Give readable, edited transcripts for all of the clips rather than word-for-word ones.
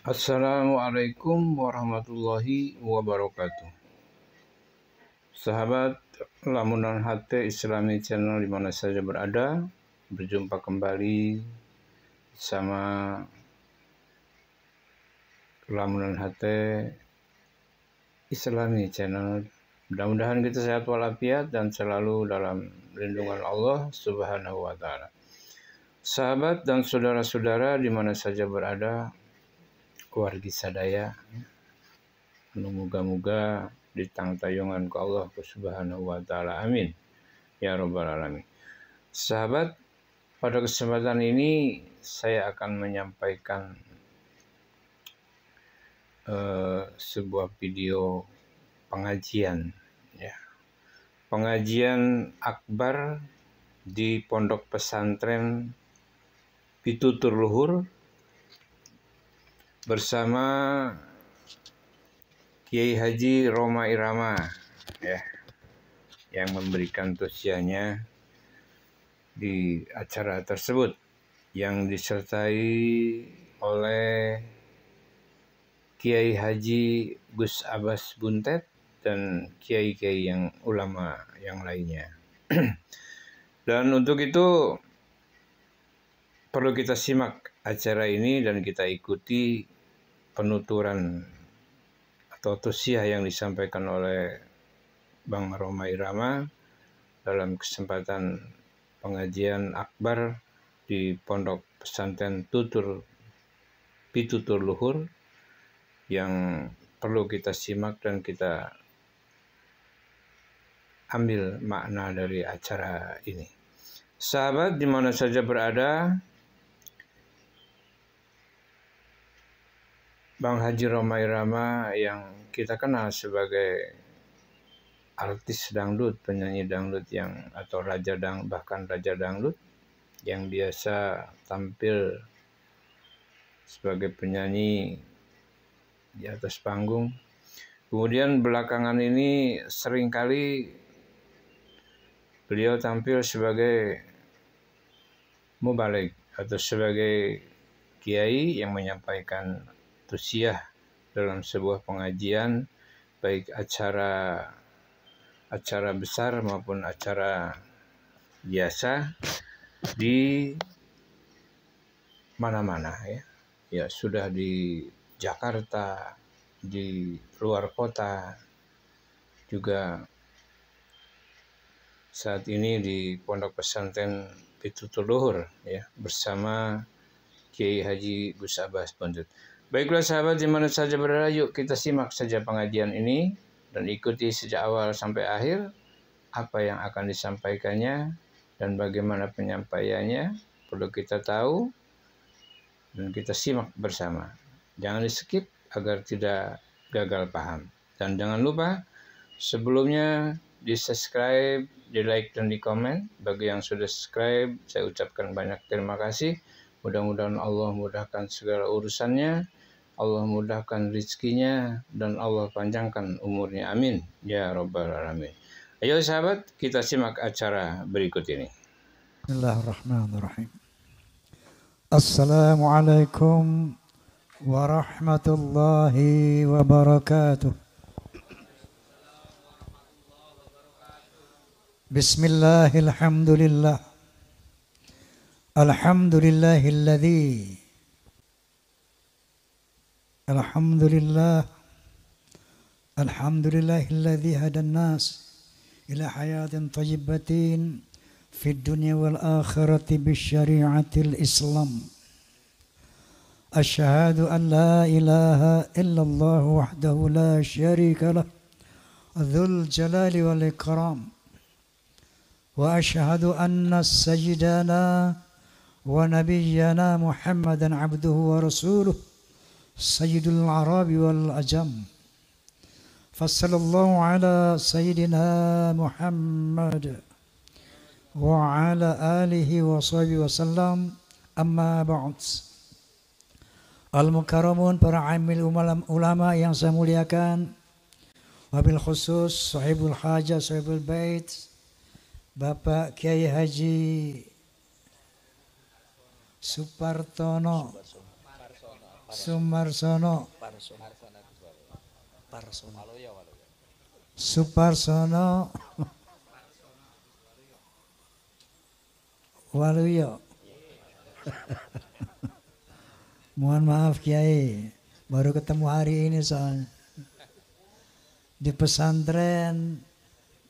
Assalamualaikum warahmatullahi wabarakatuh. Sahabat Lamunan Hati Islami Channel di mana saja berada, berjumpa kembali sama Lamunan Hati Islami Channel. Mudah-mudahan kita sehat walafiat dan selalu dalam lindungan Allah Subhanahu wa Ta'ala. Sahabat dan saudara-saudara di mana saja berada, wargi sadaya, moga-moga di tayungan ke Allah Subhanahu wa Ta'ala. Amin ya rabbal alamin. Sahabat, pada kesempatan ini saya akan menyampaikan sebuah video pengajian, ya. Pengajian akbar di Pondok Pesantren Pitutur Luhur bersama Kiai Haji Rhoma Irama, ya, yang memberikan tausiahnya di acara tersebut, yang disertai oleh Kiai Haji Gus Abbas Buntet dan kiai-kiai yang ulama yang lainnya. Dan untuk itu perlu kita simak acara ini dan kita ikuti penuturan atau tausiah yang disampaikan oleh Bang Rhoma Irama dalam kesempatan pengajian akbar di Pondok Pesantren Pitutur Luhur, yang perlu kita simak dan kita ambil makna dari acara ini. Sahabat di mana saja berada, Bang Haji Rhoma Irama yang kita kenal sebagai artis dangdut, penyanyi dangdut atau bahkan raja dangdut yang biasa tampil sebagai penyanyi di atas panggung. Kemudian belakangan ini seringkali beliau tampil sebagai mubaligh atau sebagai kiai yang menyampaikan tausiah dalam sebuah pengajian, baik acara besar maupun acara biasa di mana-mana, ya. Ya, sudah di Jakarta, di luar kota, juga saat ini di Pondok Pesantren Pitutur Luhur, ya, bersama Kiai Haji Gus Abbas Buntet. Baiklah sahabat di mana saja berada, yuk kita simak saja pengajian ini dan ikuti sejak awal sampai akhir apa yang akan disampaikannya dan bagaimana penyampaiannya. Perlu kita tahu dan kita simak bersama. Jangan di-skip agar tidak gagal paham. Dan jangan lupa sebelumnya di-subscribe, di-like dan di-komen. Bagi yang sudah subscribe, saya ucapkan banyak terima kasih. Mudah-mudahan Allah mudahkan segala urusannya, Allah mudahkan rezekinya, dan Allah panjangkan umurnya. Amin ya rabbal alamin. Ayo sahabat, kita simak acara berikut ini. Bismillahirrahmanirrahim. Assalamualaikum warahmatullahi wabarakatuh. Bismillahirrahmanirrahim. Alhamdulillahilladzi hadan nas ila hayatin thayyibatin fid dunya wal akhirati bisyari'atil Islam. Asyhadu an la ilaha illallah wahdahu la syarika lah, dzul jalali wal ikram. Wa asyhadu anna sayyidana wa nabiyyana Muhammadan abduhu wa rasuluh, sayyidul arabi wal ajam. Fassallallahu ala sayyidina Muhammad wa ala alihi wa sahbihi wa sallam. Amma ba'd. Al-Mukarramun, para amil ulama yang saya muliakan, wabil khusus sahibul hajah, sahibul bait, Bapak Kiai Haji Supartono Sumarsono, Suparsono, Waluyo. Mohon maaf Kiai, baru ketemu hari ini soalnya. Di pesantren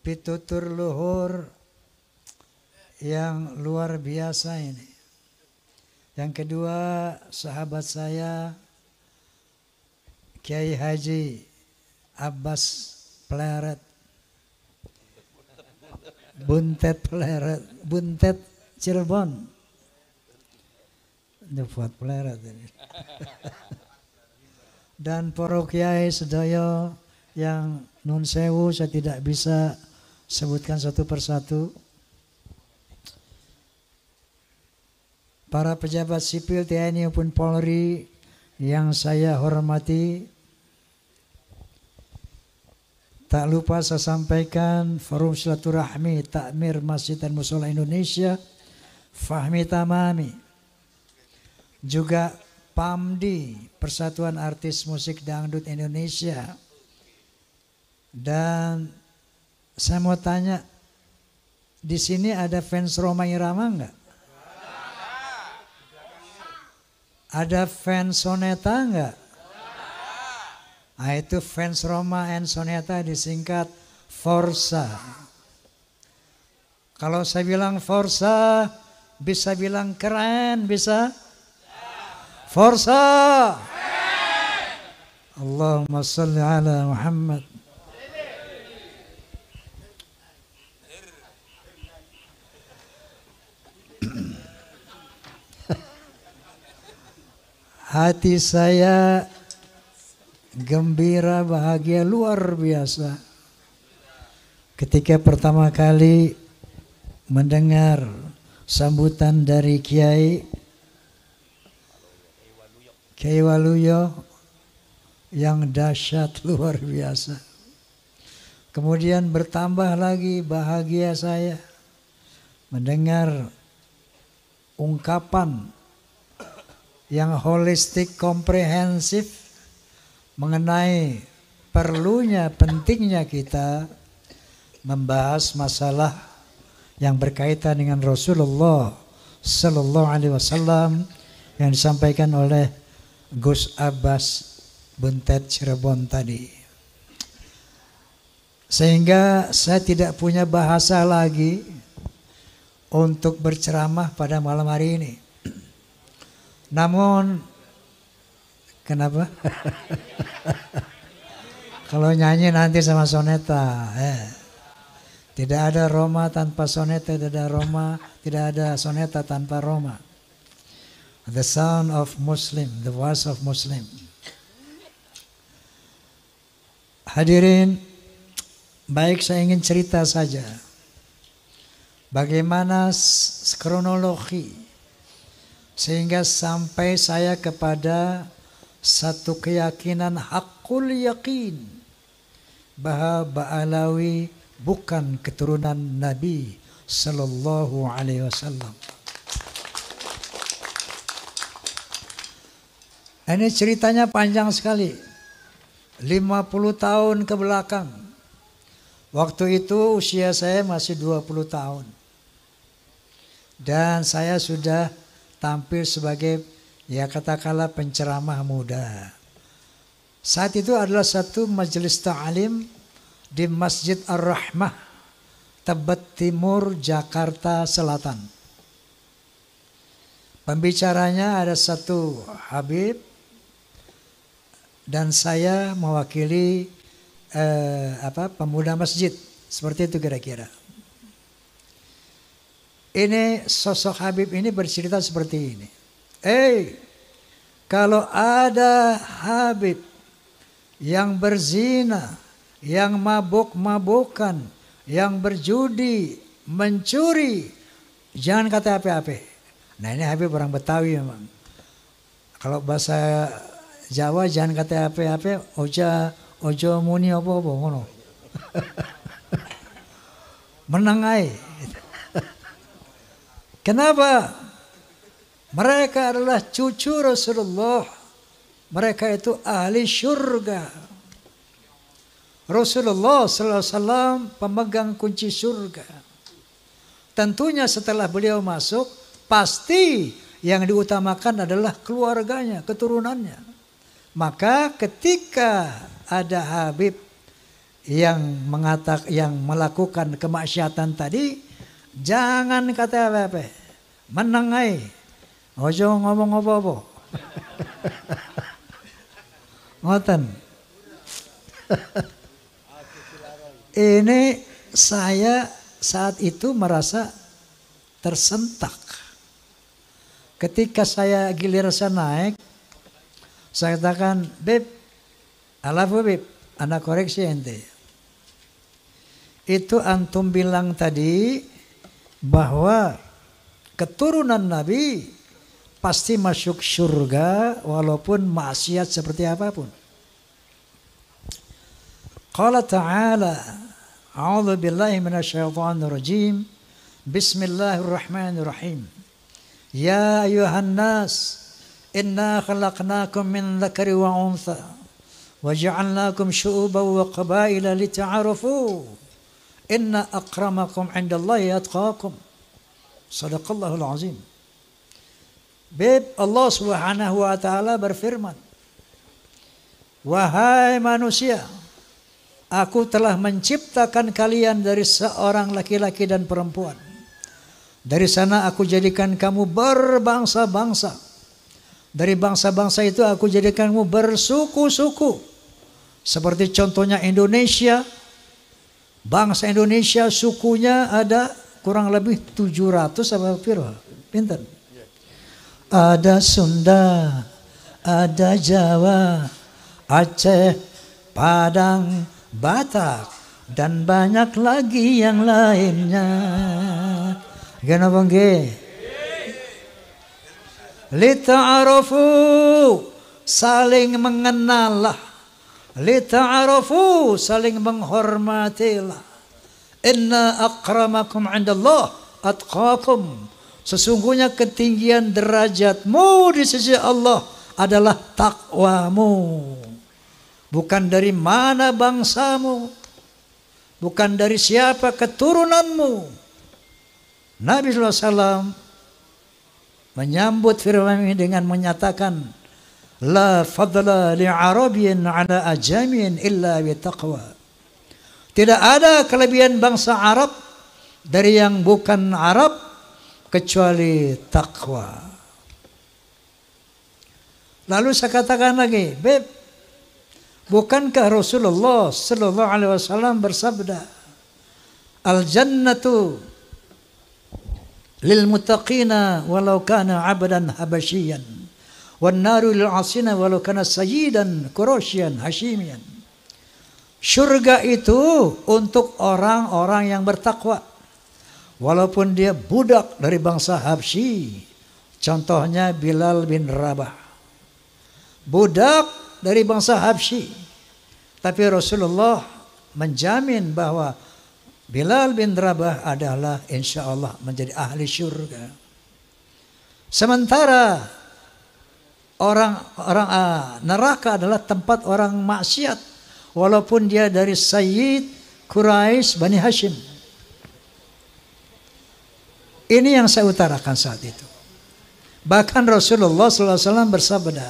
pitutur luhur yang luar biasa ini. Yang kedua, sahabat saya Kiai Haji Abbas Pleret, Buntet Pleret, Buntet Cirebon. Buat Pleret ini. Dan para kiai sedaya yang nun sewu, saya tidak bisa sebutkan satu persatu. Para pejabat sipil TNI maupun Polri yang saya hormati, tak lupa saya sampaikan Forum Silaturahmi Takmir Masjid dan Mushola Indonesia, Fahmi Tamami, juga PAMDI, Persatuan Artis Musik Dangdut Indonesia. Dan saya mau tanya, di sini ada fans Rhoma Irama enggak? Ada fans Soneta enggak? Nah, itu fans Rhoma and Soneta disingkat Forza. Kalau saya bilang Forza, bisa bilang keren, bisa? Forza! Allahumma salli ala Muhammad. Hati saya gembira, bahagia luar biasa ketika pertama kali mendengar sambutan dari Kiai Waluyo yang dahsyat luar biasa. Kemudian bertambah lagi bahagia saya mendengar ungkapan yang holistik, komprehensif mengenai perlunya, pentingnya kita membahas masalah yang berkaitan dengan Rasulullah Sallallahu Alaihi Wasallam yang disampaikan oleh Gus Abbas Buntet Cirebon tadi. Sehingga saya tidak punya bahasa lagi untuk berceramah pada malam hari ini. Namun, kenapa? Kalau nyanyi nanti sama Soneta. Tidak ada Rhoma tanpa Soneta, tidak ada Rhoma, tidak ada Soneta tanpa Rhoma. The sound of Muslim, the voice of Muslim. Hadirin, baik saya ingin cerita saja. Bagaimana kronologi sehingga sampai saya kepada satu keyakinan hakul yakin bahwa Ba'alawi bukan keturunan Nabi Sallallahu Alaihi Wasallam. Ini ceritanya panjang sekali. 50 tahun ke belakang. Waktu itu usia saya masih 20 tahun. Dan saya sudah tampil sebagai, ya katakanlah, penceramah muda. Saat itu adalah satu majelis ta'lim di Masjid Ar-Rahmah, Tebet Timur, Jakarta Selatan. Pembicaranya ada satu Habib dan saya mewakili pemuda masjid. Seperti itu kira-kira. Ini sosok Habib ini bercerita seperti ini. Kalau ada Habib yang berzina, yang mabuk-mabukan, yang berjudi, mencuri, jangan kata apa-apa. Nah, ini Habib orang Betawi memang. Kalau bahasa Jawa jangan kata apa-apa, ojo muni apa-apa ngono. Menang ae. Kenapa? Mereka adalah cucu Rasulullah mereka itu ahli surga. Rasulullah SAW pemegang kunci surga. Tentunya setelah beliau masuk, pasti yang diutamakan adalah keluarganya, keturunannya. Maka ketika ada Habib yang melakukan kemaksiatan tadi, jangan kata apa-apa, menengai, ojo ngomong apa-apa. Ngoten. Ini saya saat itu merasa tersentak. Ketika saya giliran naik, saya katakan, Beb, alafu Beb, anak koreksi ente. Itu antum bilang tadi bahwa keturunan Nabi pasti masuk surga walaupun maksiat seperti apapun. Qala ta'ala, a'udzu billahi minasyaitonir rajim. Bismillahirrahmanirrahim. Ya ayuhan nas, inna khalaqnakum min dzakari wa untha wa ja'alnakum syu'uban wa qabaila lita'arafu. Inna akramakum 'indallahi atqakum. Shadaqallahul azim. Beb, Allah Subhanahu wa taala berfirman, wahai manusia, aku telah menciptakan kalian dari seorang laki-laki dan perempuan. Dari sana aku jadikan kamu berbangsa-bangsa. Dari bangsa-bangsa itu aku jadikan kamu bersuku-suku. Seperti contohnya Indonesia. Bangsa Indonesia sukunya ada kurang lebih 700 apa pinten? Ada Sunda, ada Jawa, Aceh, Padang, Batak, dan banyak lagi yang lainnya. Kenapa nggih? Lita'arafu, saling mengenallah. Lita'arafu, saling menghormatilah. Inna akramakum 'indallah atqakum. Sesungguhnya ketinggian derajatmu di sisi Allah adalah takwamu. Bukan dari mana bangsamu, bukan dari siapa keturunanmu. Nabi SAW menyambut firman ini dengan menyatakan, La fadla li'arabiyyin ala ajamin illa bitaqwa. Tidak ada kelebihan bangsa Arab dari yang bukan Arab kecuali takwa. Lalu saya katakan lagi, Beb, bukankah Rasulullah sallallahu alaihi wasallam bersabda, Al-jannatu lil muttaqina walau kana 'abdan habasyian, wan naru lil 'asina walau kana sayyidan quraisyan hashimian. Surga itu untuk orang-orang yang bertakwa, walaupun dia budak dari bangsa Habsyi. Contohnya Bilal bin Rabah, budak dari bangsa Habsyi. Tapi Rasulullah menjamin bahwa Bilal bin Rabah adalah insya Allah menjadi ahli surga. Sementara orang neraka adalah tempat orang maksiat, walaupun dia dari Sayyid Quraisy Bani Hashim. Ini yang saya utarakan saat itu. Bahkan Rasulullah SAW bersabda,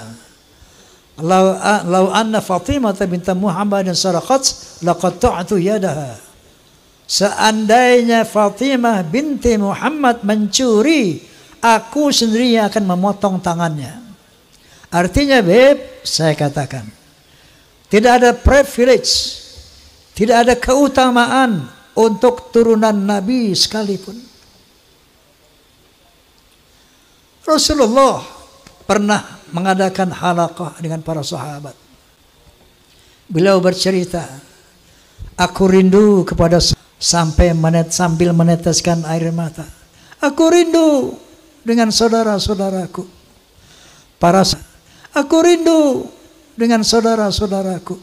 Lau anna Fatimah binti Muhammadin saraqat laqatta'tu yadaha. Seandainya Fatimah binti Muhammad mencuri, aku sendiri akan memotong tangannya. Artinya, Beb, saya katakan, tidak ada privilege, tidak ada keutamaan untuk turunan Nabi sekalipun. Rasulullah pernah mengadakan halaqah dengan para sahabat. Beliau bercerita, aku rindu kepada sampai sambil meneteskan air mata. Aku rindu dengan saudara-saudaraku. Aku rindu dengan saudara-saudaraku.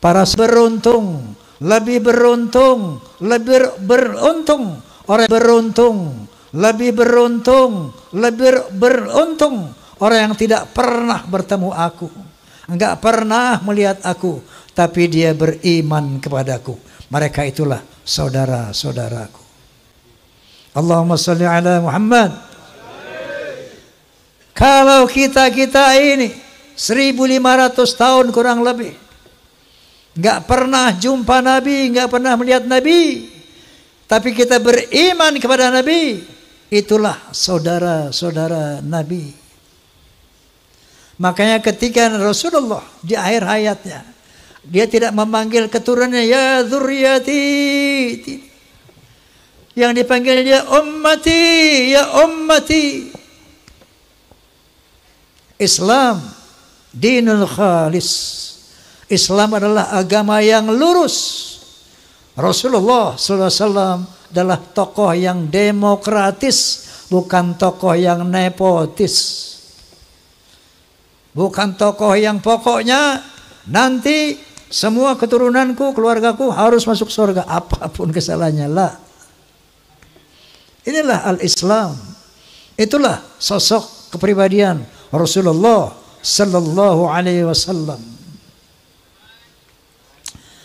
Para beruntung, lebih beruntung, lebih beruntung. Orang beruntung, lebih beruntung, lebih beruntung Orang yang tidak pernah bertemu aku, enggak pernah melihat aku, tapi dia beriman kepadaku. Mereka itulah saudara-saudaraku. Allahumma sholli ala Muhammad. Kalau kita ini 1500 tahun kurang lebih nggak pernah jumpa Nabi, nggak pernah melihat Nabi, tapi kita beriman kepada Nabi, itulah saudara-saudara Nabi. Makanya ketika Rasulullah di akhir hayatnya, dia tidak memanggil keturunannya ya dzurriyyati, yang dipanggil dia ummati, ya ummati. Islam dinul khalis. Islam adalah agama yang lurus. Rasulullah SAW adalah tokoh yang demokratis, bukan tokoh yang nepotis. Bukan tokoh yang pokoknya nanti semua keturunanku, keluargaku harus masuk surga apapun kesalahannya. Lah. Inilah al-Islam. Itulah sosok kepribadian Rasulullah sallallahu alaihi wasallam.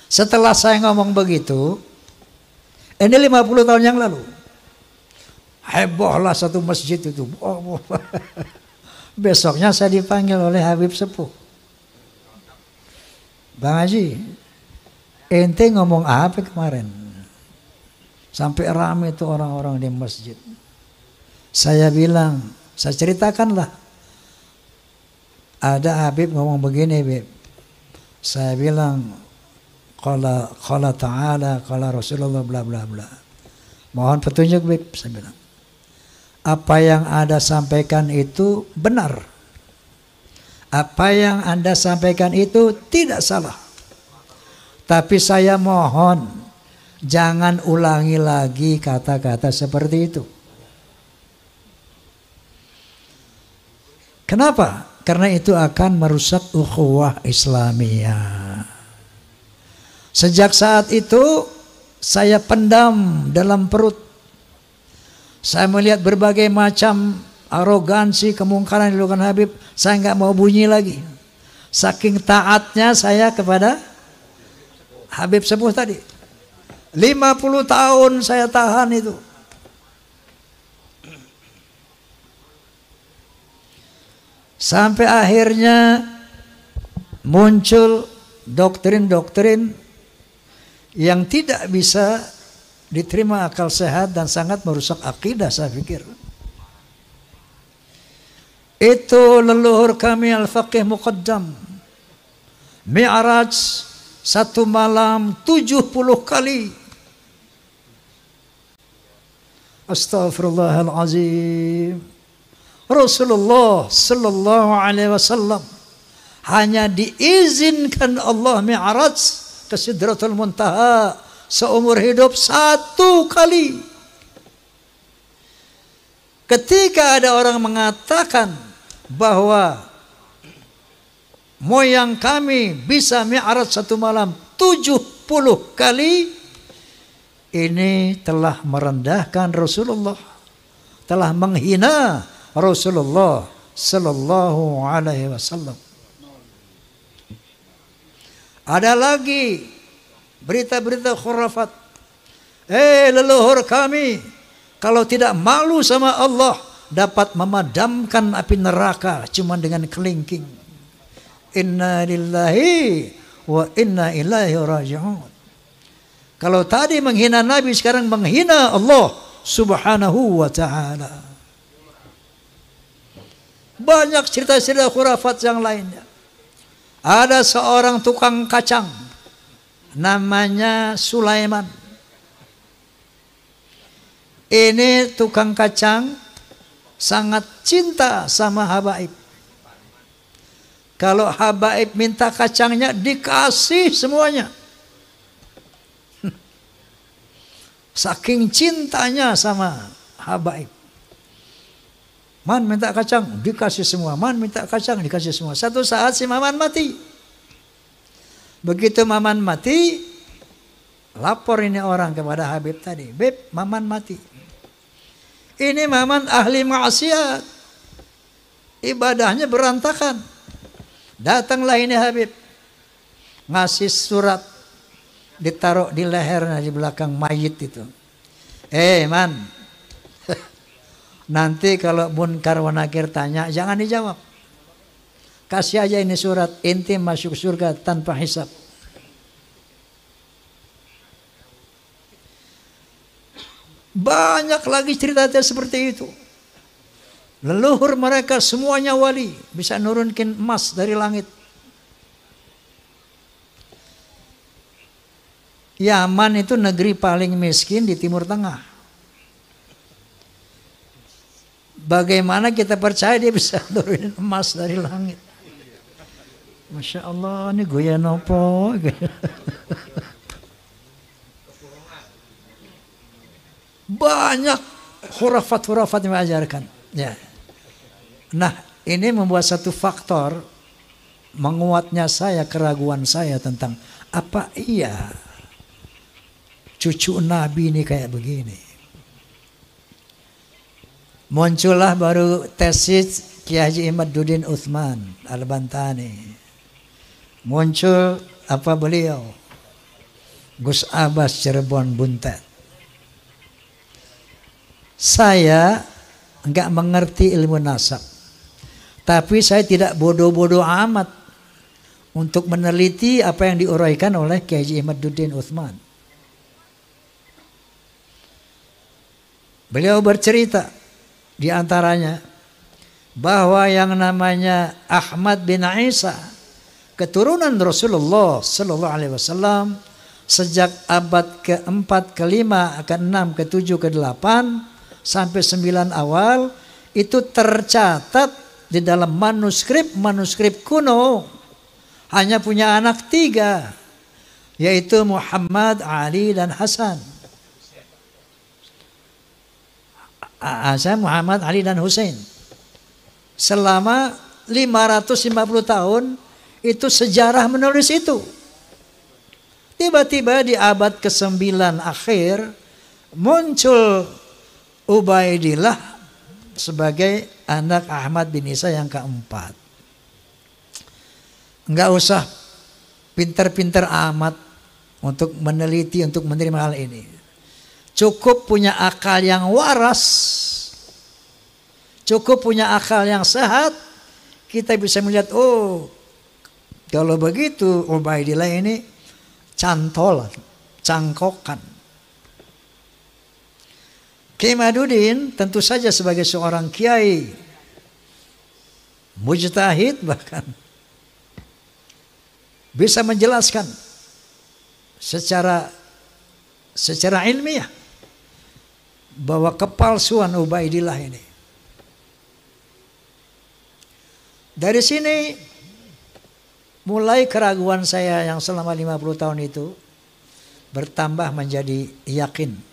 Setelah saya ngomong begitu, ini 50 tahun yang lalu, hebohlah satu masjid itu. Besoknya saya dipanggil oleh Habib Sepuh. Bang Haji, ente ngomong apa kemarin? Sampai ramai itu orang-orang di masjid. Saya bilang, saya ceritakanlah. Ada Habib ngomong begini, Habib. Saya bilang, qala ta'ala, qala Rasulullah, bla bla bla. Mohon petunjuk, Habib, saya bilang. Apa yang Anda sampaikan itu benar. Apa yang Anda sampaikan itu tidak salah. Tapi saya mohon, jangan ulangi lagi kata-kata seperti itu. Kenapa? Karena itu akan merusak ukhuwah Islamiyah. Sejak saat itu saya pendam dalam perut. Saya melihat berbagai macam arogansi, kemungkaran yang dilakukan Habib. Saya nggak mau bunyi lagi. Saking taatnya saya kepada Habib Sepuh tadi. 50 tahun saya tahan itu. Sampai akhirnya muncul doktrin-doktrin yang tidak bisa diterima akal sehat dan sangat merusak akidah, saya pikir. Itu leluhur kami Al-Faqih Muqaddam, Mi'raj satu malam 70 kali. Astaghfirullahalazim. Rasulullah sallallahu alaihi wasallam hanya diizinkan Allah Mi'raj ke Sidratul Muntaha seumur hidup 1 kali. Ketika ada orang mengatakan bahwa moyang kami bisa Mi'raj 1 malam 70 kali, ini telah merendahkan Rasulullah, telah menghina Rasulullah sallallahu alaihi wasallam. Ada lagi berita-berita khurafat. Leluhur kami kalau tidak malu sama Allah dapat memadamkan api neraka cuma dengan kelingking. Inna lillahi wa inna ilaihi raji'un. Kalau tadi menghina Nabi, sekarang menghina Allah subhanahu wa ta'ala. Banyak cerita-cerita khurafat yang lainnya. Ada seorang tukang kacang namanya Sulaiman. Ini tukang kacang sangat cinta sama habaib. Kalau habaib minta kacangnya dikasih semuanya. Saking cintanya sama habaib. Man minta kacang, dikasih semua. Man minta kacang, dikasih semua. Satu saat si Maman mati. Begitu Maman mati, lapor ini orang kepada Habib tadi. Beb, Maman mati. Ini Maman ahli maksiat. ibadahnya berantakan. Datanglah ini Habib, ngasih surat, ditaruh di lehernya di belakang mayit itu. Man, nanti kalau Munkar wa Nakir tanya, jangan dijawab. Kasih aja ini surat, inti masuk surga tanpa hisab. Banyak lagi cerita seperti itu. Leluhur mereka semuanya wali, bisa nurunkin emas dari langit. Yaman itu negeri paling miskin di Timur Tengah. Bagaimana kita percaya dia bisa nurunin emas dari langit? Masya Allah, ini goyang apa? Banyak hurafat-hurafat yang mengajarkan. Ya. Nah, ini membuat satu faktor menguatnya saya, keraguan saya tentang apa iya cucu Nabi ini kayak begini. Muncullah baru tesis Kiai Haji Imaduddin Utsman Al-Bantani. Muncul apa beliau? Gus Abbas Cirebon Buntet. Saya enggak mengerti ilmu nasab. Tapi saya tidak bodoh-bodoh amat untuk meneliti apa yang diuraikan oleh Kiai Haji Imaduddin Utsman. Beliau bercerita di antaranya bahwa yang namanya Ahmad bin Isa, keturunan Rasulullah Sallallahu Alaihi Wasallam, sejak abad ke-4, ke-5, ke-6, ke-7, ke-8 sampai 9 awal itu tercatat di dalam manuskrip kuno, hanya punya anak 3, yaitu Muhammad, Ali, dan Hasan. Muhammad, Ali, dan Hussein. Selama 550 tahun itu sejarah menulis itu. Tiba-tiba di abad ke-9 akhir muncul Ubaidillah sebagai anak Ahmad bin Isa yang keempat. Enggak usah pinter-pinter amat untuk meneliti, untuk menerima hal ini. Cukup punya akal yang waras, cukup punya akal yang sehat, kita bisa melihat, oh kalau begitu Ubaidillah ini cantolan, cangkokan. Kiai Imaduddin tentu saja sebagai seorang kiai mujtahid, bahkan bisa menjelaskan secara ilmiah bahwa kepalsuan Ubaidillah ini. Dari sini mulai keraguan saya yang selama 50 tahun itu bertambah menjadi yakin.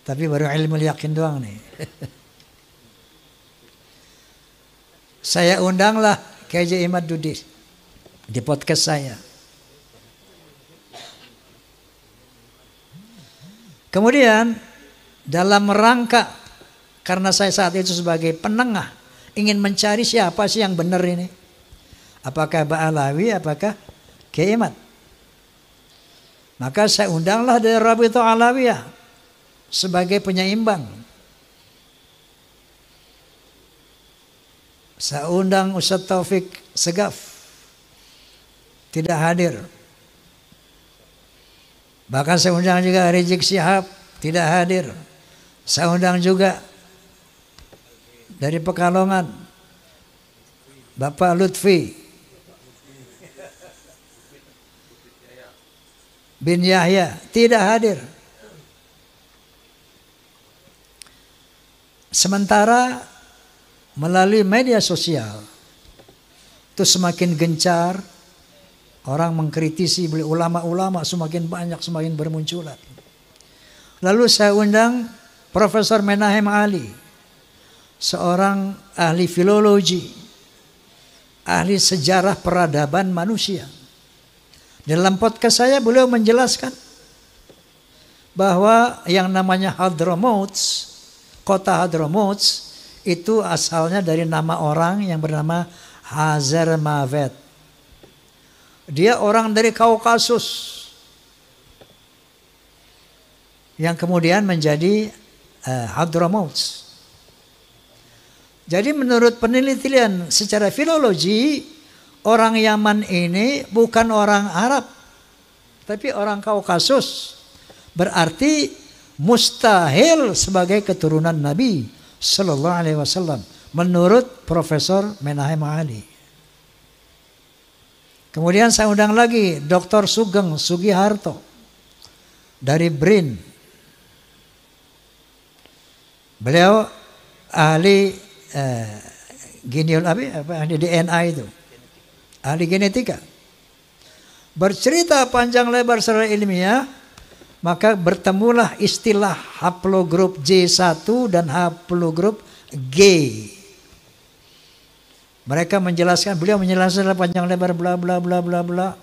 Tapi baru ilmu yakin doang nih. Saya undanglah Kiai Haji Imaduddin di podcast saya. Kemudian dalam rangka, karena saya saat itu sebagai penengah ingin mencari siapa sih yang benar ini. Apakah Ba'alawi, apakah Kiai Imad. Maka saya undanglah dari Rabithah Alawiyah sebagai penyeimbang. Saya undang Ustaz Taufik Segaf, tidak hadir. Bahkan saya undang juga Rizik Syihab, tidak hadir. Saya undang juga dari Pekalongan Bapak Lutfi bin Yahya, tidak hadir. Sementara melalui media sosial itu semakin gencar, orang mengkritisi beli ulama-ulama semakin banyak, semakin bermunculan. Lalu saya undang Profesor Menahem Ali, seorang ahli filologi, ahli sejarah peradaban manusia. Dalam podcast saya beliau menjelaskan bahwa yang namanya Hadramaut, kota Hadramaut itu asalnya dari nama orang yang bernama Hazarmavet. Dia orang dari Kaukasus yang kemudian menjadi Hadramaut. Jadi menurut penelitian secara filologi, orang Yaman ini bukan orang Arab, tapi orang Kaukasus. Berarti mustahil sebagai keturunan Nabi Sallallahu Alaihi Wasallam menurut Profesor Menahem Ali. Kemudian saya undang lagi Dr. Sugeng Sugiharto dari BRIN. Beliau ahli ahli DNA itu, ahli genetika. Bercerita panjang lebar secara ilmiah, maka bertemulah istilah haplogrup J1 dan haplogrup G. Mereka menjelaskan, beliau menjelaskan panjang lebar bla bla bla bla bla,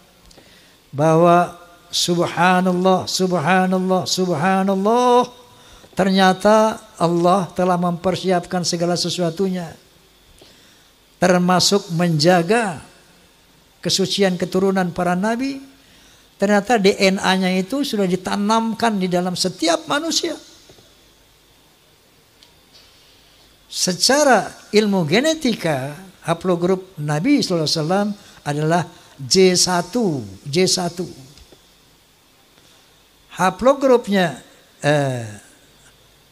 bahwa subhanallah, subhanallah, subhanallah, ternyata Allah telah mempersiapkan segala sesuatunya, termasuk menjaga kesucian keturunan para nabi. Ternyata DNA-nya itu sudah ditanamkan di dalam setiap manusia. Secara ilmu genetika, haplogrup Nabi SAW adalah J1. Haplogrupnya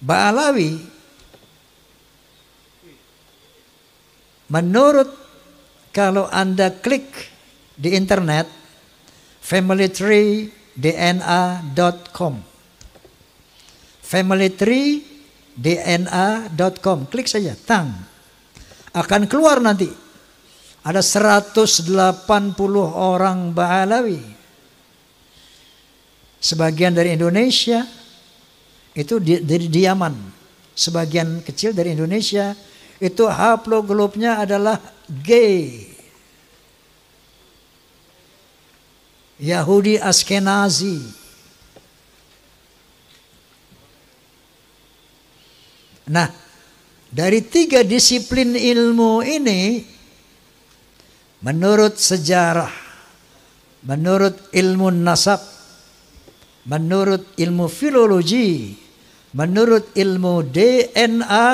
Ba'alawi, menurut kalau Anda klik di internet familytreedna.com, familytreedna.com, klik saja, akan keluar nanti ada 180 orang Ba'alawi, sebagian dari Indonesia, itu dari Yaman, sebagian kecil dari Indonesia, itu haplogrupnya adalah G. Yahudi Askenazi. Nah, dari 3 disiplin ilmu ini, menurut sejarah, menurut ilmu nasab, menurut ilmu filologi, menurut ilmu DNA,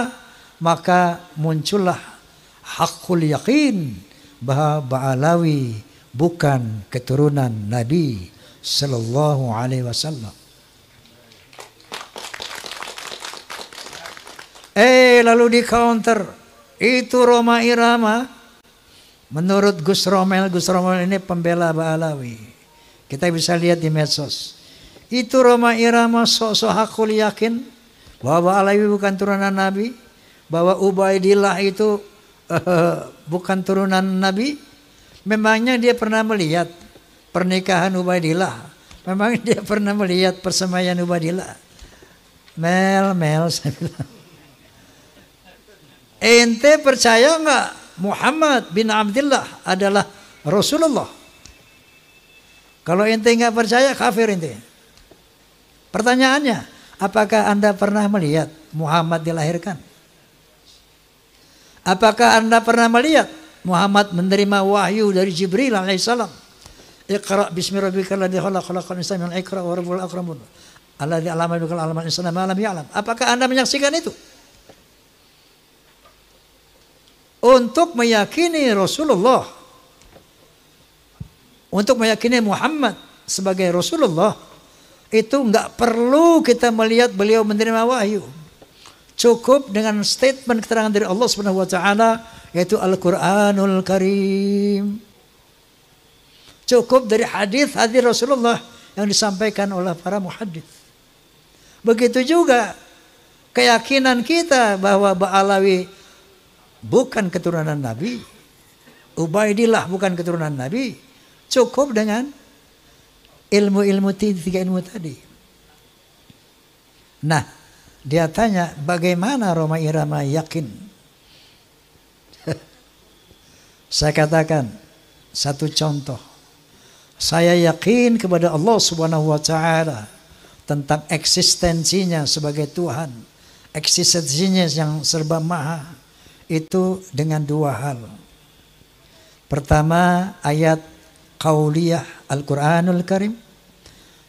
maka muncullah hakul yakin bahwa Ba'alawi bukan keturunan Nabi Sallallahu Alaihi Wasallam. Lalu di counter itu Roma Irama, menurut Gus Romel ini pembela Ba'alawi. Kita bisa lihat di medsos. Itu Roma Irama sok-sok hakul yakin bahwa Ba'alawi bukan turunan Nabi, bahwa Ubaidillah itu bukan turunan Nabi. Memangnya dia pernah melihat pernikahan Ubaidillah? Memang dia pernah melihat persemaian Ubaidillah? Mel, saya bilang, ente percaya nggak Muhammad bin Abdullah adalah Rasulullah? Kalau ente nggak percaya, kafir ente. Pertanyaannya, apakah Anda pernah melihat Muhammad dilahirkan? Apakah Anda pernah melihat Muhammad menerima wahyu dari Jibril alaihissalam? Iqra bismi rabbikal ladzi khalaq, khalaqal insana min 'alaq, iqra wa rabbukal akram alladzi 'allama bil qalam 'allama al-insana ma lam ya'lam. Apakah Anda menyaksikan itu? Untuk meyakini Rasulullah, untuk meyakini Muhammad sebagai Rasulullah, itu enggak perlu kita melihat beliau menerima wahyu. Cukup dengan statement keterangan dari Allah Subhanahu wa taala, yaitu Al-Qur'anul Karim. Cukup dari hadis-hadis Rasulullah yang disampaikan oleh para muhaddits. Begitu juga keyakinan kita bahwa Ba'alawi bukan keturunan Nabi, Ubaidillah bukan keturunan Nabi, cukup dengan ilmu-ilmu 3 ilmu tadi. Nah, dia tanya, bagaimana Roma Irama yakin? Saya katakan satu contoh. Saya yakin kepada Allah Subhanahu wa taala tentang eksistensinya sebagai Tuhan, eksistensinya yang serba maha, itu dengan dua hal. Pertama, ayat qauliyah Al-Quranul Karim.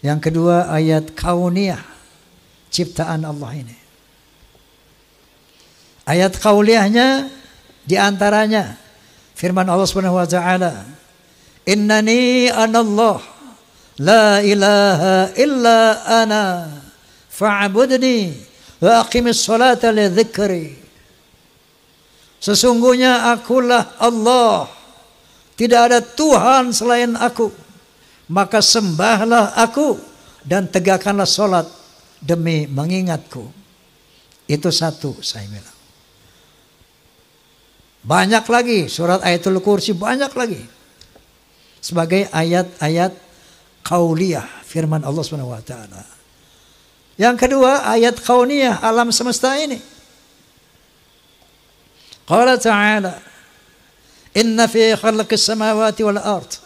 Yang kedua, ayat kauniyah, ciptaan Allah ini. Ayat qauliyahnya diantaranya firman Allah Subhanahu wa taala, "Innani anallah la ilaha illa ana fa'budni wa aqimis salata li dzikri." Sesungguhnya akulah Allah, tidak ada Tuhan selain aku, maka sembahlah aku dan tegakkanlah solat demi mengingatku. Itu satu, saya bilang. Banyak lagi surat Ayatul Kursi, banyak lagi sebagai ayat-ayat qauliyah firman Allah Subhanahu wa taala. Yang kedua, ayat kauniyah alam semesta ini. Qala ta'ala, "Inna fi khalqis samawati wal ard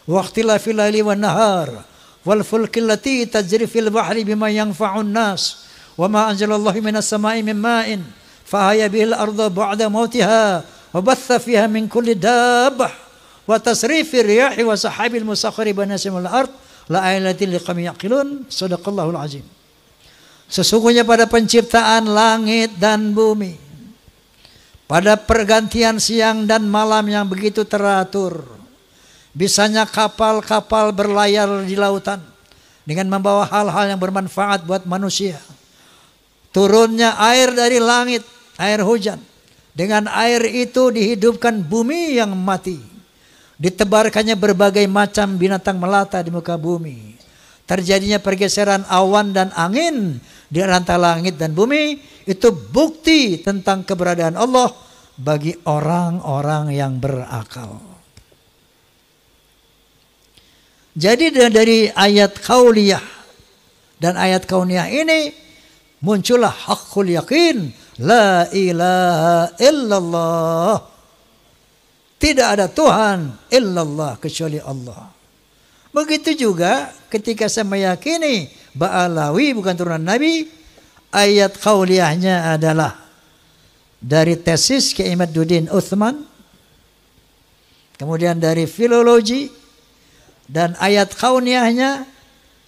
wa ikhtilafil laili wan nahar wal fulki allati tajri fil bahri bima yanfa'un nas wa ma anzalallahu minas sama'i min ma'in fa ahya bihil arda ba'da mautiha wa batha fiha min kulli dabbah wa tasrifir riyahi wa sahabil musakhkhari baina samai wal ard la ayatin liqaumin yaqilun." Shadaqallahul azim. Sesungguhnya pada penciptaan langit dan bumi, pada pergantian siang dan malam yang begitu teratur, bisanya kapal-kapal berlayar di lautan dengan membawa hal-hal yang bermanfaat buat manusia. Turunnya air dari langit, air hujan. Dengan air itu dihidupkan bumi yang mati. Ditebarkannya berbagai macam binatang melata di muka bumi. Terjadinya pergeseran awan dan angin di antara langit dan bumi, itu bukti tentang keberadaan Allah bagi orang-orang yang berakal. Jadi dari ayat qauliyah dan ayat kauniyah ini muncullah haqqul yakin, la ilaha illallah. Tidak ada Tuhan illallah kecuali Allah. Begitu juga ketika saya meyakini Ba'alawi bukan turunan Nabi, ayat qauliyahnya adalah dari tesis Kiai Imaduddin Utsman, kemudian dari filologi, dan ayat kauniyahnya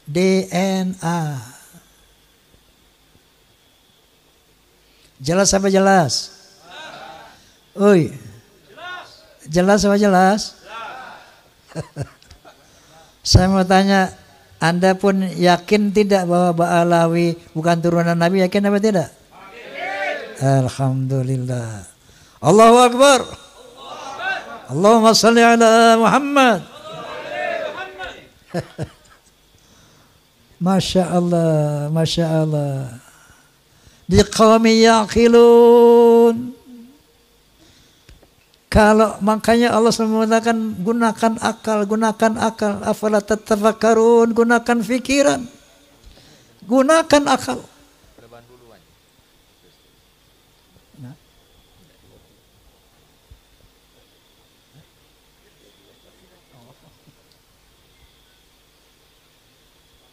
DNA. Jelas apa jelas? Oi. Jelas apa jelas? Saya mau tanya, Anda pun yakin tidak bahwa Ba'alawi bukan turunan Nabi? Yakin apa tidak? Alhamdulillah. Allahu Akbar. Allahumma salli ala Muhammad. Masya Allah, Masya Allah. Biqawmi yaqilun. Kalau makanya Allah SWT mengatakan gunakan akal, afala tatafakkarun, gunakan fikiran, gunakan akal.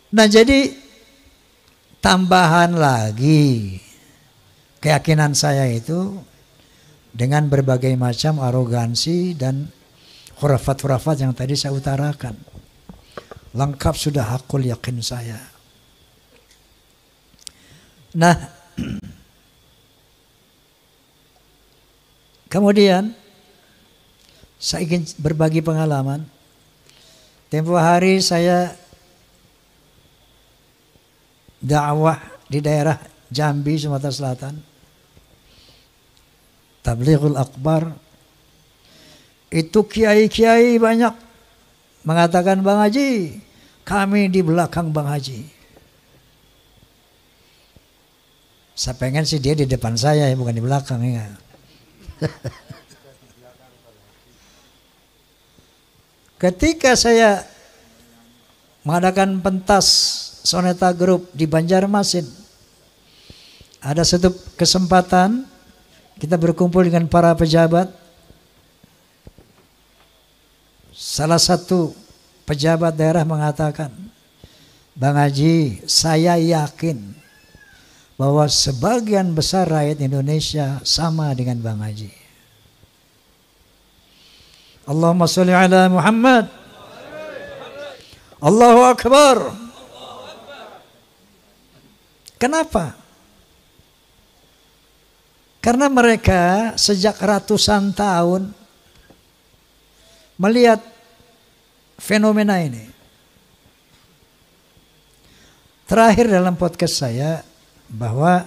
Nah jadi tambahan lagi keyakinan saya itu dengan berbagai macam arogansi dan khurafat-khurafat yang tadi saya utarakan. Lengkap sudah hakul yakin saya. Nah, kemudian saya ingin berbagi pengalaman. Tempo hari saya dakwah di daerah Jambi, Sumatera Selatan. Tablighul Akbar. Itu kiai-kiai banyak mengatakan, Bang Haji, kami di belakang Bang Haji. Saya pengen sih dia di depan saya, bukan di belakang ya. Ketika saya mengadakan pentas Soneta Group di Banjarmasin, ada satu kesempatan kita berkumpul dengan para pejabat. Salah satu pejabat daerah mengatakan, Bang Haji, saya yakin bahwa sebagian besar rakyat Indonesia sama dengan Bang Haji. Allahumma sholli ala Muhammad. Allahu Akbar. Kenapa? Karena mereka sejak ratusan tahun melihat fenomena ini. Terakhir dalam podcast saya bahwa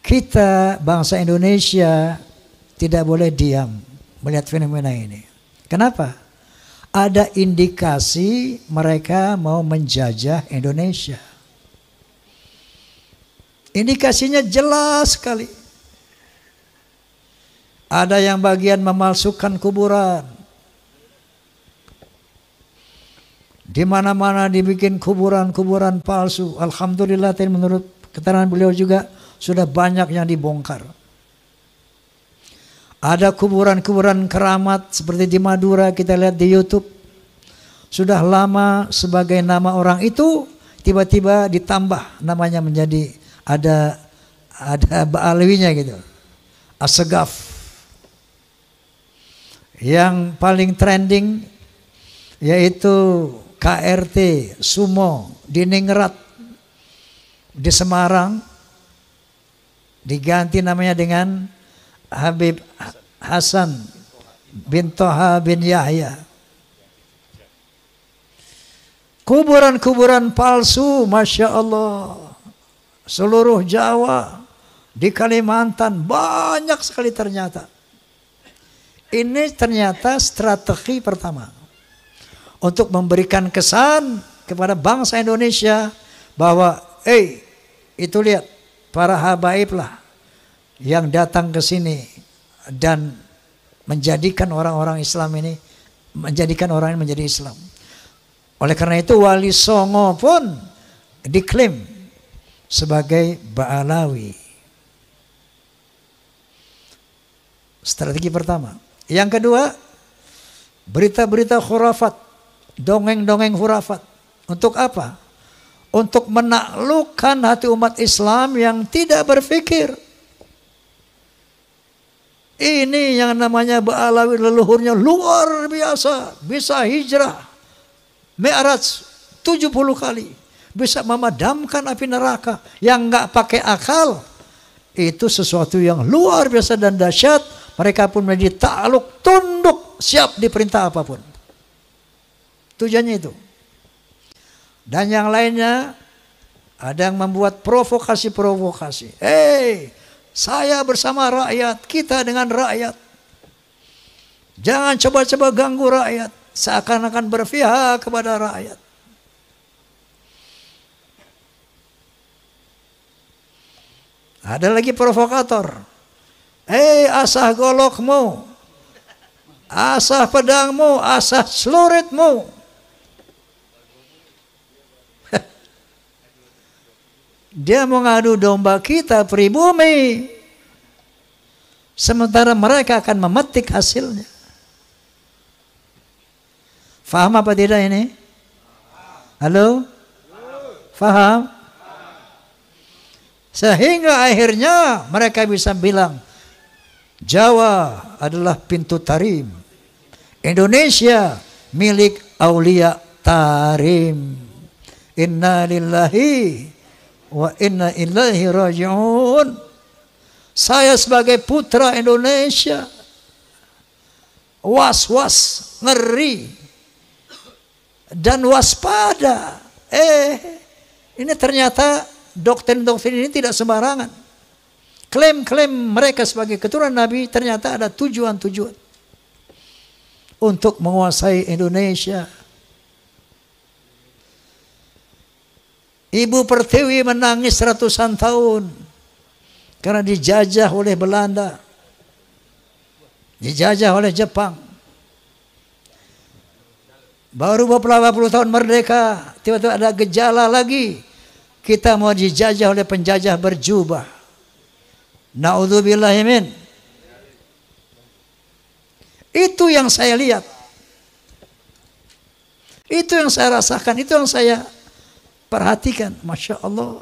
kita bangsa Indonesia tidak boleh diam melihat fenomena ini. Kenapa? Ada indikasi mereka mau menjajah Indonesia. Indikasinya jelas sekali. Ada yang bagian memalsukan kuburan. Di mana-mana dibikin kuburan-kuburan palsu. Alhamdulillah menurut keterangan beliau juga sudah banyak yang dibongkar. Ada kuburan-kuburan keramat seperti di Madura, kita lihat di YouTube. Sudah lama sebagai nama orang itu tiba-tiba ditambah namanya menjadi ada Ba'alawinya gitu. Asegaf. Yang paling trending yaitu KRT Sumo di Ningrat di Semarang diganti namanya dengan Habib Hasan bin Toha bin Yahya. Kuburan-kuburan palsu, Masya Allah, seluruh Jawa, di Kalimantan banyak sekali ternyata. Ini ternyata strategi pertama untuk memberikan kesan kepada bangsa Indonesia bahwa itu lihat para habaib lah yang datang ke sini dan menjadikan orang-orang Islam ini, menjadikan orang ini menjadi Islam. Oleh karena itu Wali Songo pun diklaim sebagai Ba'alawi. Strategi pertama. Yang kedua, berita-berita khurafat, dongeng-dongeng khurafat. Untuk apa? Untuk menaklukkan hati umat Islam yang tidak berpikir. Ini yang namanya Ba'alawi, leluhurnya luar biasa. Bisa hijrah Mi'raj 70 kali. Bisa memadamkan api neraka yang nggak pakai akal. Itu sesuatu yang luar biasa dan dahsyat. Mereka pun menjadi takluk, tunduk, siap diperintah apapun. Tujuannya itu. Dan yang lainnya ada yang membuat provokasi-provokasi. Saya bersama rakyat, kita dengan rakyat. Jangan coba-coba ganggu rakyat. Seakan-akan berpihak kepada rakyat. Ada lagi provokator. Asah golokmu, asah pedangmu, asah celuritmu. Dia mau ngadu domba kita pribumi. Sementara mereka akan memetik hasilnya. Faham apa tidak ini? Halo? Faham? Sehingga akhirnya mereka bisa bilang, Jawa adalah pintu tarim. Indonesia milik Aulia Tarim. Inna lillahi wa inna ilaihi raji'un. Saya sebagai putra Indonesia was-was, ngeri dan waspada. Ini ternyata doktrin-doktrin ini tidak sembarangan. Klaim-klaim mereka sebagai keturunan Nabi ternyata ada tujuan-tujuan untuk menguasai Indonesia. Ibu Pertiwi menangis ratusan tahun karena dijajah oleh Belanda, dijajah oleh Jepang. Baru beberapa puluh tahun merdeka, tiba-tiba ada gejala lagi. Kita mau dijajah oleh penjajah berjubah. Na'udzubillahi min. Itu yang saya lihat. Itu yang saya rasakan. Itu yang saya Perhatikan, Masya Allah.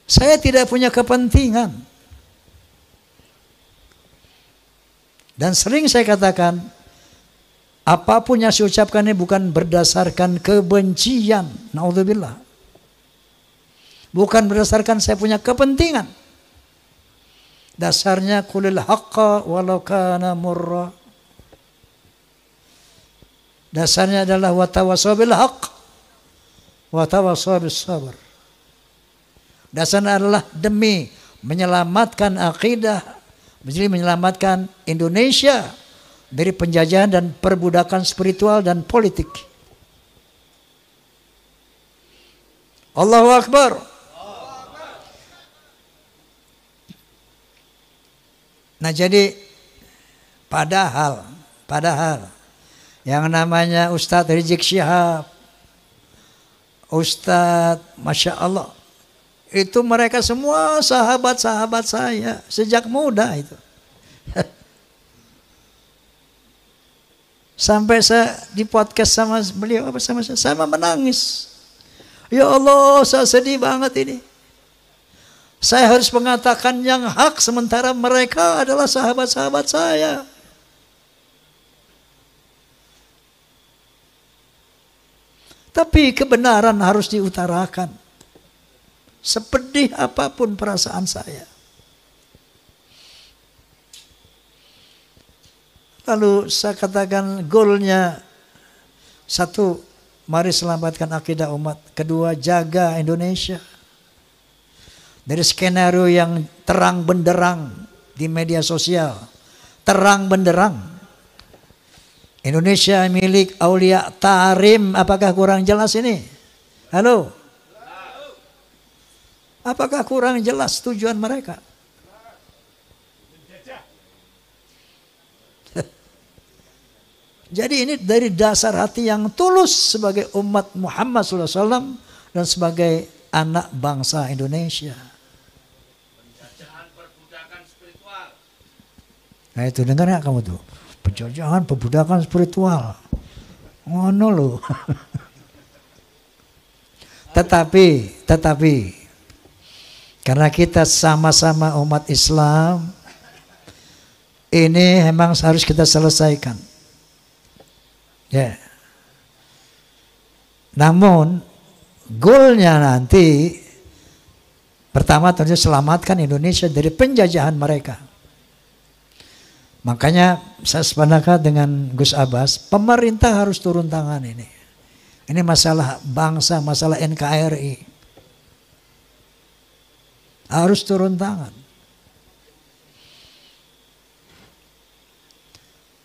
Saya tidak punya kepentingan. Dan sering saya katakan, apapun yang saya ucapkan ini bukan berdasarkan kebencian. Naudzubillah. Bukan berdasarkan saya punya kepentingan. Dasarnya qulil haqqa walau kana murra. Dasarnya adalah watawassaw bil haqq watawassaw bis sabr. Dasarnya adalah demi menyelamatkan akidah, jadi menyelamatkan Indonesia dari penjajahan dan perbudakan spiritual dan politik. Allahu Akbar. Nah jadi padahal yang namanya Ustadz Rizik Syihab, Ustadz Masya Allah, itu mereka semua sahabat-sahabat saya sejak muda itu. Sampai saya di podcast sama beliau sama saya menangis. Ya Allah, saya sedih banget ini. Saya harus mengatakan yang hak sementara mereka adalah sahabat-sahabat saya. Tapi kebenaran harus diutarakan. Sepedih apapun perasaan saya. Lalu saya katakan goalnya, satu, mari selamatkan akidah umat. Kedua, jaga Indonesia dari skenario yang terang benderang di media sosial. Terang benderang. Indonesia milik Aulia Tarim. Apakah kurang jelas ini? Halo? Apakah kurang jelas tujuan mereka? Jadi ini dari dasar hati yang tulus sebagai umat Muhammad SAW dan sebagai anak bangsa Indonesia. Penjajahan perbudakan spiritual. Nah itu dengar ya kamu tuh. Penjajahan perbudakan spiritual. Ngono loh. Tetapi karena kita sama-sama umat Islam, ini memang harus kita selesaikan. Ya. Namun goalnya nanti pertama tentu selamatkan Indonesia dari penjajahan mereka. Makanya saya sependapat dengan Gus Abbas, pemerintah harus turun tangan ini. Ini masalah bangsa, masalah NKRI. Harus turun tangan.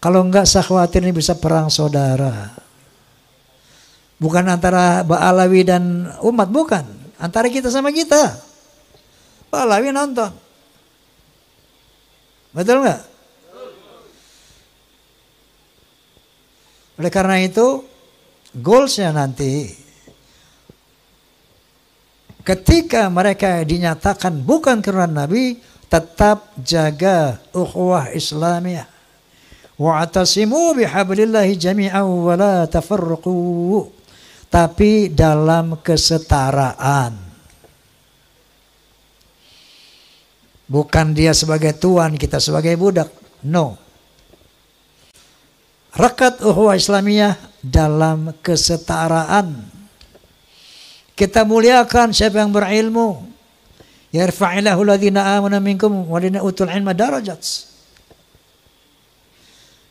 Kalau enggak saya khawatir ini bisa perang saudara. Bukan antara Ba'alawi dan umat, bukan. Antara kita sama kita. Ba'alawi nonton. Betul enggak? Oleh karena itu, goalsnya nanti, ketika mereka dinyatakan bukan keturunan Nabi, tetap jaga ukhuwah Islamiyah. Wa'tasimu bihablillahi jami'an wa la tafarraqu. Tapi dalam kesetaraan. Bukan dia sebagai tuan, kita sebagai budak. No. Rekat ukhuwah Islamiyah dalam kesetaraan. Kita muliakan siapa yang berilmu. Yarfa'illahu alladhina amanu minkum walladhina utul ilma darajat.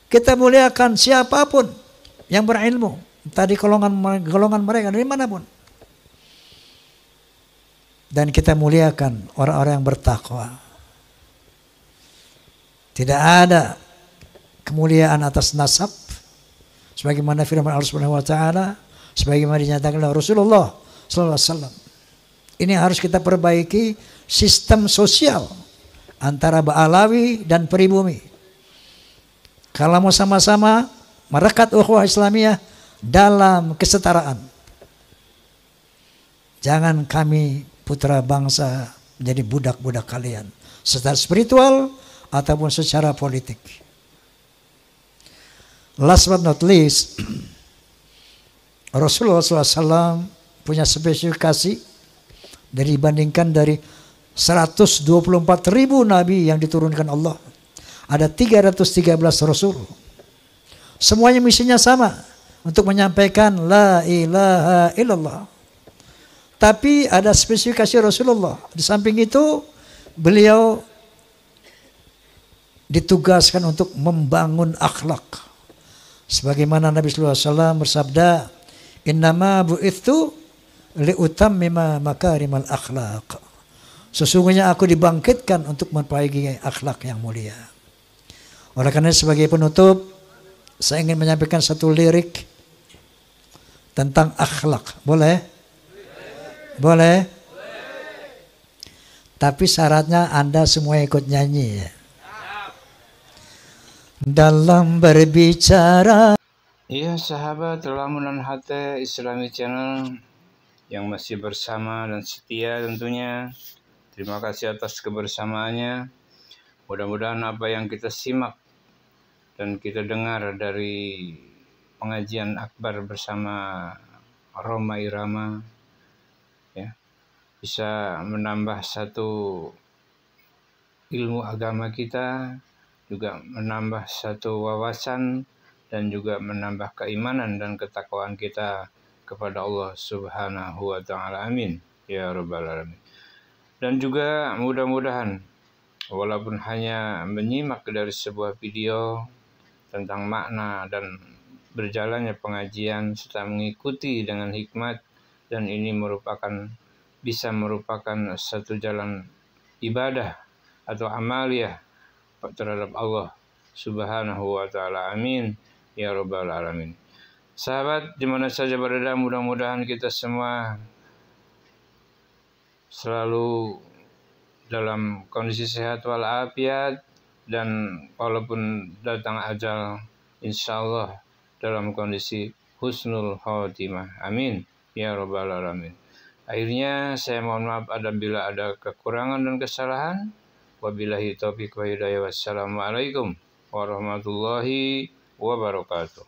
Kita muliakan siapapun yang berilmu. Tadi golongan mereka dari manapun. Dan kita muliakan orang-orang yang bertakwa. Tidak ada kemuliaan atas nasab. Sebagaimana firman Allah Subhanahu wa taala, sebagaimana dinyatakan oleh Rasulullah sallallahu alaihi wasallam. Ini harus kita perbaiki sistem sosial antara Ba'alawi dan pribumi. Kalau mau sama-sama merekat ukhuwah Islamiyah dalam kesetaraan. Jangan kami putra bangsa menjadi budak-budak kalian. Secara spiritual ataupun secara politik. Last but not least, Rasulullah SAW punya spesifikasi dibandingkan dari 124.000 nabi yang diturunkan Allah. Ada 313 Rasul. Semuanya misinya sama, untuk menyampaikan la ilaha illallah. Tapi ada spesifikasi Rasulullah. Di samping itu, beliau ditugaskan untuk membangun akhlak. Sebagaimana Nabi sallallahu alaihi wasallam bersabda, "Innama bu'itsu liutammima makarimal akhlaq." Sesungguhnya aku dibangkitkan untuk memperbaiki akhlak yang mulia. Oleh karena sebagai penutup, saya ingin menyampaikan satu lirik tentang akhlak. Boleh? Boleh? Tapi syaratnya Anda semua ikut nyanyi ya. Dalam berbicara. Iya sahabat Lamunan Hati Islami Channel yang masih bersama dan setia tentunya. Terima kasih atas kebersamaannya. Mudah-mudahan apa yang kita simak dan kita dengar dari pengajian akbar bersama Roma Irama ya, bisa menambah satu ilmu agama kita, juga menambah satu wawasan dan juga menambah keimanan dan ketakwaan kita kepada Allah Subhanahu wa taala. Amin ya rabbal alamin. Dan juga mudah-mudahan walaupun hanya menyimak dari sebuah video tentang makna dan berjalannya pengajian serta mengikuti dengan hikmat, dan ini bisa merupakan satu jalan ibadah atau amaliyah terhadap Allah Subhanahu wa taala. Amin ya rabbal alamin. Sahabat di mana saja berada, mudah-mudahan kita semua selalu dalam kondisi sehat walafiat, dan walaupun datang ajal, insyaallah dalam kondisi husnul khotimah. Amin ya rabbal alamin. Akhirnya saya mohon maaf apabila ada kekurangan dan kesalahan. Wabillahi taufiq wa hidayah. Wassalamualaikum warahmatullahi wabarakatuh.